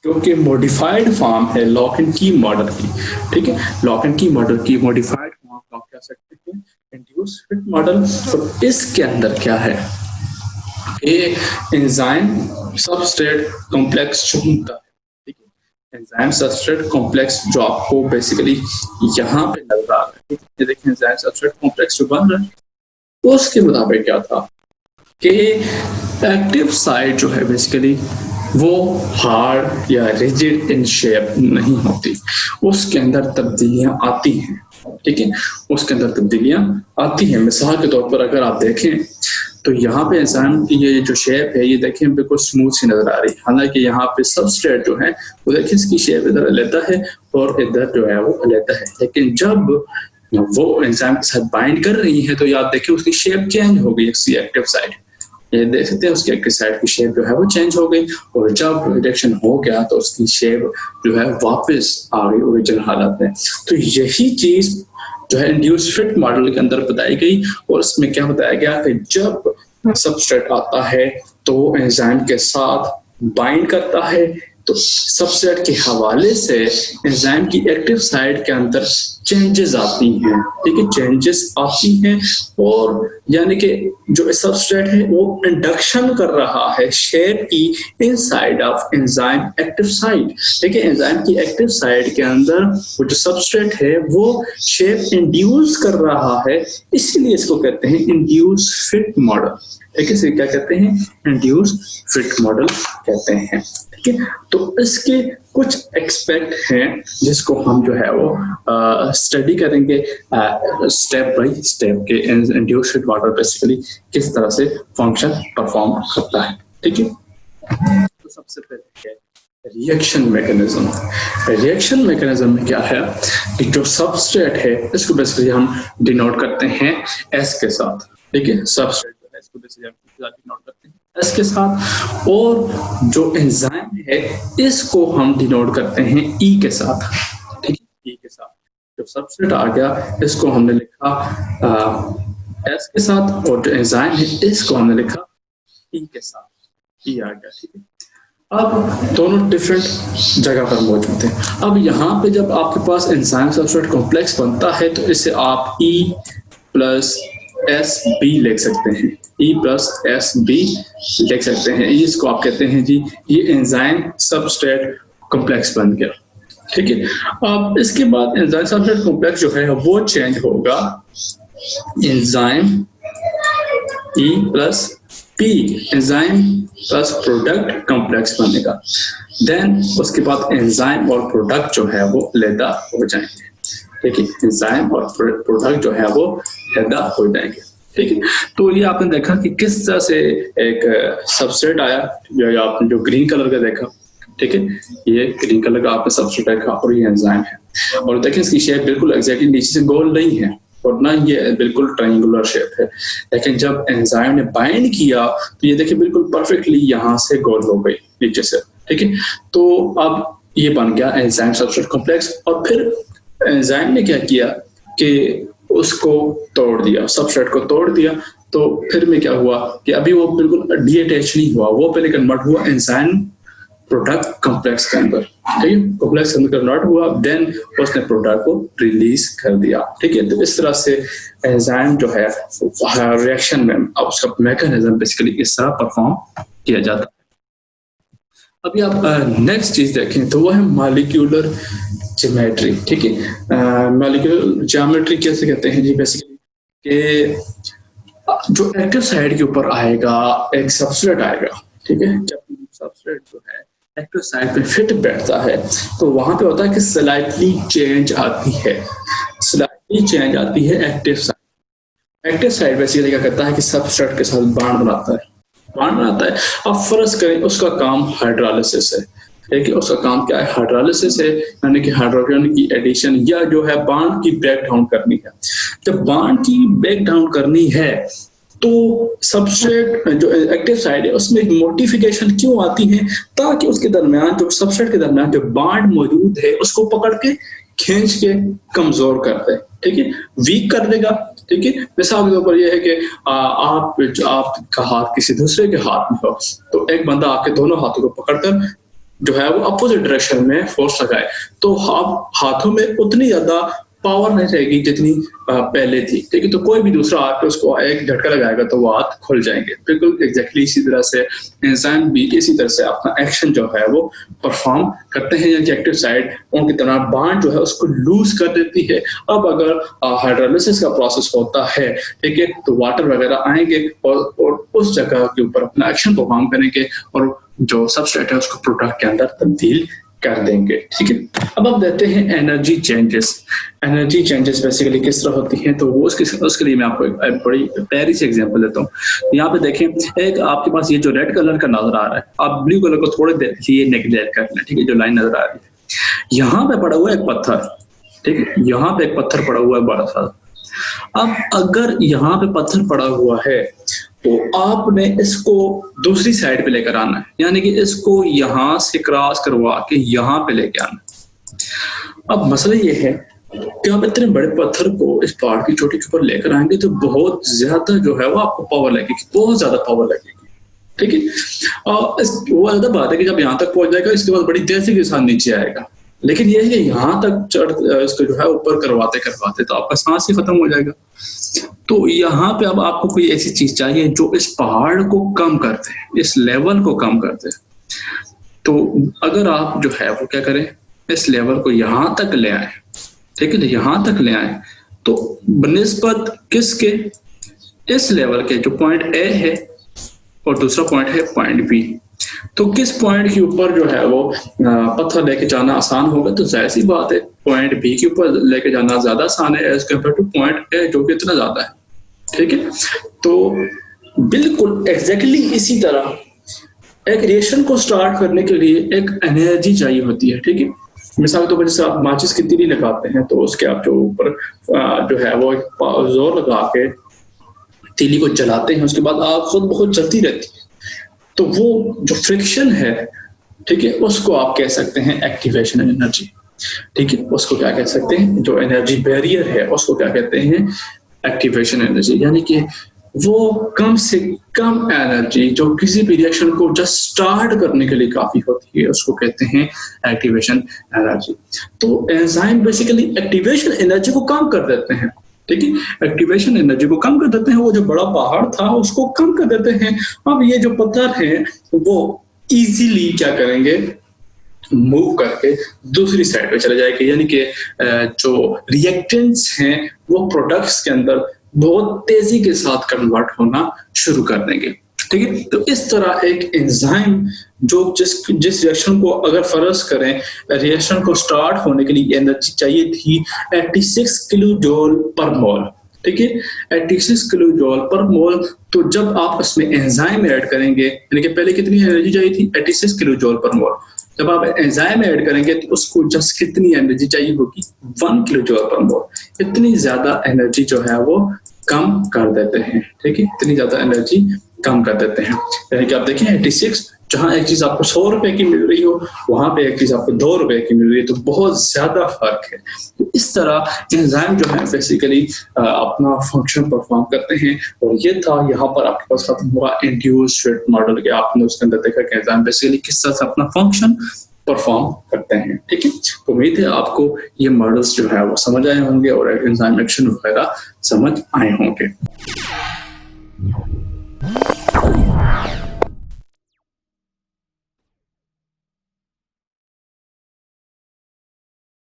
क्योंकि modified form है lock and की मॉडल की। ठीक है, लॉक एंड की मॉडल की मॉडिफाइड फॉर्म आप कह सकते हैं इंड्यूस फिट मॉडल। तो इसके अंदर क्या है, ये एंजाइम सबस्ट्रेट कॉम्प्लेक्स जो होता है, ठीक है, एंजाइम सबस्ट्रेट कॉम्प्लेक्स जो आपको बेसिकली यहाँ पे नजर आ रहा है, ये देखिए एंजाइम सबस्ट्रेट कॉम्प्लेक्स जो बन रहा है, तो उसके मुताबिक क्या था कि एक्टिव साइट जो है बेसिकली वो हार्ड या रिजिड इन शेप नहीं होती, उसके अंदर तब्दीलियां आती हैं। ठीक है, उसके अंदर तब्दीलियां आती हैं। मिसाल के तौर पर अगर आप देखें तो यहाँ पे इंसान की ये जो शेप है, ये देखें बिल्कुल स्मूथ सी नजर आ रही है, हालांकि यहाँ पे सबस्ट्रेट जो है वो देखिए इसकी शेप इधर लेता है और इधर जो है वो लेता है, लेकिन जब वो एंजाइम के साथ बाइंड कर रही है तो याद देखिए उसकी शेप चेंज हो गई। उसकी एक्टिव साइड, ये देख सकते हैं उसकी एक्टिव साइड की शेप जो है वो चेंज हो गई, और जब रिडक्शन हो गया तो उसकी शेप जो है वापस आ गई ओरिजिनल हालत में। तो यही चीज जो है इंड्यूस फिट मॉडल के अंदर बताई गई, और उसमें क्या बताया गया कि जब सबस्ट्रेट आता है तो एंजाइम के साथ बाइंड करता है, तो सबस्ट्रेट के हवाले से एंजाइम की एक्टिव साइड के अंदर चेंजेस आती हैं। ठीक है, चेंजेस आती हैं, और यानी कि जो सबस्ट्रेट है वो इंडक्शन कर रहा है शेप की inside of enzyme active side. ठीक है, एंजाइम की एक्टिव साइड के अंदर वो जो सबस्ट्रेट है वो शेप इंड्यूस कर रहा है, इसीलिए इसको कहते हैं इंड्यूस फिट मॉडल। ठीक है, इसे क्या कहते हैं, इंड्यूस फिट मॉडल कहते हैं। ठीक है, तो इसके कुछ एक्सपेक्ट हैं जिसको हम जो है वो स्टडी करेंगे स्टेप बाय स्टेप के इंड्यूस फिट मॉडल बेसिकली किस तरह से फंक्शन परफॉर्म करता है। ठीक है, तो सबसे पहले है रिएक्शन मैकेनिज्म। रिएक्शन मैकेनिज्म में क्या है कि जो सबस्ट्रेट है इसको बेसिकली हम डिनोट करते हैं एस के साथ। ठीक है, सबस्ट्रेट जो है इसको बेसिकली हम डिनोट करते हैं एस के साथ, और जो एंजाइम है इसको हम डिनोट करते हैं ई के साथ। ठीक है, ई के साथ जो सबस्ट्रेट आ गया इसको हमने लिखा एस के साथ, और जो एंजाइम है इसको हमने लिखा ई के साथ, ई आ गया। ठीक है, अब दोनों डिफरेंट जगह पर मौजूद हैं। अब यहाँ पे जब आपके पास एंजाइम सबस्ट्रेट कॉम्प्लेक्स बनता है तो इसे आप ई प्लस एस बी लिख सकते हैं, ई प्लस एस बी लिख सकते हैं। इसको आप कहते हैं जी ये एंजाइम सबस्ट्रेट कॉम्प्लेक्स बन गया। ठीक है, अब इसके बाद एंजाइम सबस्ट्रेट कॉम्प्लेक्स जो है वो चेंज होगा enzyme E plus P, enzyme plus product complex बनेगा। देन उसके बाद एंजाइम और प्रोडक्ट जो है वो अलग हो जाएंगे। ठीक है, एंजाइम और प्रोडक्ट जो है वो अलग हो जाएंगे। ठीक है, तो ये आपने देखा कि किस तरह से एक सबस्ट्रेट आया, जो आपने जो ग्रीन कलर का देखा। ठीक है, ये ग्रीन कलर का आपने सबस्ट्रेट देखा और ये एंजाइम है, और देखिए इसकी शेप बिल्कुल एग्जैक्टली नीचे से गोल नहीं है और ना ये बिल्कुल ट्रायंगुलर शेप है, लेकिन जब एंजाइम ने बाइंड किया तो ये देखिए बिल्कुल परफेक्टली यहाँ से गोल हो गई नीचे से। ठीक है, तो अब ये बन गया एंजाइम सबस्ट्रेट कॉम्प्लेक्स, और फिर एंजाइम ने क्या किया कि उसको तोड़ दिया, सबस्ट्रेट को तोड़ दिया, तो फिर में क्या हुआ कि अभी वो बिल्कुल डीअटैच नहीं हुआ, वो पहले कन्वर्ट हुआ एंजाइम प्रोडक्ट कॉम्प्लेक्स के अंदर। ठीक है, कॉम्प्लेक्स के अंदर कन्वर्ट हुआ, देन उसने प्रोडक्ट को रिलीज कर दिया। ठीक है, तो इस तरह से एंजाइम जो है रिएक्शन में अब उसका मैकेनिज्म बेसिकली इस तरह परफॉर्म किया जाता है। अभी आप नेक्स्ट चीज देखें तो वो है मॉलिक्यूलर ज्योमेट्री। ठीक है, मॉलिक्यूलर ज्योमेट्री कैसे कहते हैं जी, बेसिकली कि जो एक्टिव साइड के ऊपर आएगा एक सबस्ट्रेट आएगा। ठीक है, जब सबस्ट्रेट जो है एक्टिव साइड पे फिट बैठता है तो वहां पे होता है कि स्लाइटली चेंज आती है, स्लाइटली चेंज आती है active side. Active side basically क्या करता है कि सबस्ट्रेट के साथ बॉन्ड बनाता है, बॉन्ड बनाता है। अब फर्ज करें उसका काम हाइड्रोलिसिस है। देखिए उसका काम क्या है, हाइड्रोलिसिस है, यानी कि हाइड्रोजन की एडिशन या जो है बॉन्ड की ब्रेक डाउन करनी है। जब बॉन्ड की ब्रेक डाउन करनी है तो सबस्ट्रेट जो एक्टिव साइड है उसमें एक मोडिफिकेशन क्यों आती है, ताकि उसके दरमियान जो सबस्ट्रेट के दरमियान जो बॉन्ड मौजूद है उसको पकड़ के खींच के कमजोर कर दे। ठीक है, वीक कर देगा, ठीक है। मिसाल के तौर पर यह है कि आपका हाथ किसी दूसरे के हाथ में हो, तो एक बंदा आपके दोनों हाथों को पकड़कर जो है वो अपोजिट डायरेक्शन में फोर्स लगाए, तो आप हाथों में उतनी ज्यादा पावर नहीं रहेगी जितनी पहले थी, ठीक है। तो कोई भी दूसरा आके उसको एक झटका लगाएगा तो वो हाथ खुल जाएंगे। बिल्कुल एग्जैक्टली इसी तरह से इंसान भी इसी तरह से अपना एक्शन जो है वो परफॉर्म करते हैं, यानी कि एक्टिव साइड उनकी तरह बांड जो है उसको लूज कर देती है। अब अगर हाइड्रोलिसिस का प्रोसेस होता है, ठीक है, तो वाटर वगैरह आएंगे और उस जगह के ऊपर अपना एक्शन परफॉर्म करेंगे और जो सबस्ट्रेट है उसको प्रोडक्ट के अंदर तब्दील कर देंगे, ठीक है। अब हम देखते हैं energy changes. Energy changes basically किस तरह होती हैं, तो वो उसके लिए मैं आपको एक बड़ी प्यारी सी एग्जांपल देता हूँ। यहाँ पे देखें, एक आपके पास ये जो रेड कलर का नजर आ रहा है, आप ब्लू कलर को थोड़े देर लिए नेग्लेक्ट कर लें, ठीक है, जो लाइन नजर आ रही है। यहाँ पे पड़ा हुआ एक पत्थर, ठीक है, यहाँ पे एक पत्थर पड़ा हुआ है बड़ा सा। अब अगर यहाँ पे पत्थर पड़ा हुआ है तो आपने इसको दूसरी साइड पे लेकर आना है, यानी कि इसको यहां से क्रॉस करवा के यहाँ पे लेके आना। अब मसला ये है कि आप इतने बड़े पत्थर को इस पहाड़ की चोटी के ऊपर लेकर आएंगे तो बहुत ज्यादा जो है वो आपको पावर लगेगी, बहुत ज्यादा पावर लगेगी, ठीक है। वो ज्यादा बात है कि जब यहाँ तक पहुंच जाएगा इसके बाद बड़ी तेजी के साथ नीचे आएगा, लेकिन यह है कि यहाँ तक इसको जो है ऊपर करवाते करवाते तो आपका सांस ही खत्म हो जाएगा। तो यहाँ पे अब आपको कोई ऐसी चीज चाहिए जो इस पहाड़ को कम कर दे, इस लेवल को कम कर दे। तो अगर आप जो है वो क्या करें, इस लेवल को यहाँ तक ले आए, ठीक है, यहाँ तक ले आए, तो बनिस्बत किसके, इस लेवल के जो पॉइंट ए है और दूसरा पॉइंट है पॉइंट बी, तो किस पॉइंट के ऊपर जो है वो पत्थर लेके जाना आसान होगा, तो जाहिर सी बात है पॉइंट बी के ऊपर लेके जाना ज्यादा आसान है as compare to point A जो कि इतना ज्यादा है, ठीक है। तो बिल्कुल एग्जैक्टली इसी तरह एक रिएक्शन को स्टार्ट करने के लिए एक एनर्जी चाहिए होती है, ठीक है। मिसाल के तौर पर जैसे आप माचिस की तीली लगाते हैं तो उसके आप जो ऊपर जो है वो जोर लगा के तीली को जलाते हैं, उसके बाद आग खुद बहुत जलती रहती है, तो वो जो फ्रिक्शन है, ठीक है, उसको आप कह सकते हैं एक्टिवेशन एनर्जी, ठीक है। उसको क्या कह सकते हैं, जो एनर्जी बैरियर है उसको क्या कहते हैं, एक्टिवेशन एनर्जी। यानी कि वो कम से कम एनर्जी जो किसी भी रिएक्शन को जस्ट स्टार्ट करने के लिए काफी होती है उसको कहते हैं एक्टिवेशन एनर्जी। तो एंजाइम बेसिकली एक्टिवेशन एनर्जी को कम कर देते हैं, ठीक है, एक्टिवेशन एनर्जी को कम कर देते हैं। वो जो बड़ा पहाड़ था उसको कम कर देते हैं। अब ये जो पत्थर है वो इजीली क्या करेंगे, मूव करके दूसरी साइड पे चले जाएंगे, यानी कि जो रिएक्टेंट्स हैं वो प्रोडक्ट्स के अंदर बहुत तेजी के साथ कन्वर्ट होना शुरू कर देंगे, ठीक है। तो इस तरह एक एंजाइम जो जिस रिएक्शन को अगर फर्ज करें, रिएक्शन को स्टार्ट होने के लिए एनर्जी चाहिए थी 86 किलो जूल पर मोल, ठीक है, 86 किलो जूल पर मोल। तो जब आप उसमें एंजाइम ऐड करेंगे, यानी कि पहले कितनी एनर्जी चाहिए थी 86 किलो जूल पर मोल, जब आप एंजाइम ऐड करेंगे तो उसको जस्ट कितनी एनर्जी चाहिए होगी 1 किलो जूल पर मोल। इतनी ज्यादा एनर्जी जो है वो कम कर देते हैं, ठीक है, इतनी ज्यादा एनर्जी कम कर देते हैं। यानी कि आप देखें 86, जहां एक चीज आपको 100 रुपए की मिल रही हो वहां पे एक चीज आपको 2 रुपए की मिल रही है, तो बहुत ज्यादा फर्क है। तो इस तरह एंजाइम जो है बेसिकली अपना फंक्शन परफॉर्म करते हैं। और ये था यहाँ पर आपके पास खत्म हुआ इंड्यूस्ड स्वेट मॉडल के। आपने उसके अंदर देखा कि एंजाइम बेसिकली किस तरह से अपना फंक्शन परफॉर्म करते हैं, ठीक है। उम्मीद है आपको ये मॉडल्स जो है वो समझ आए होंगे और एंजाइम एक्शन वगैरह समझ आए होंगे।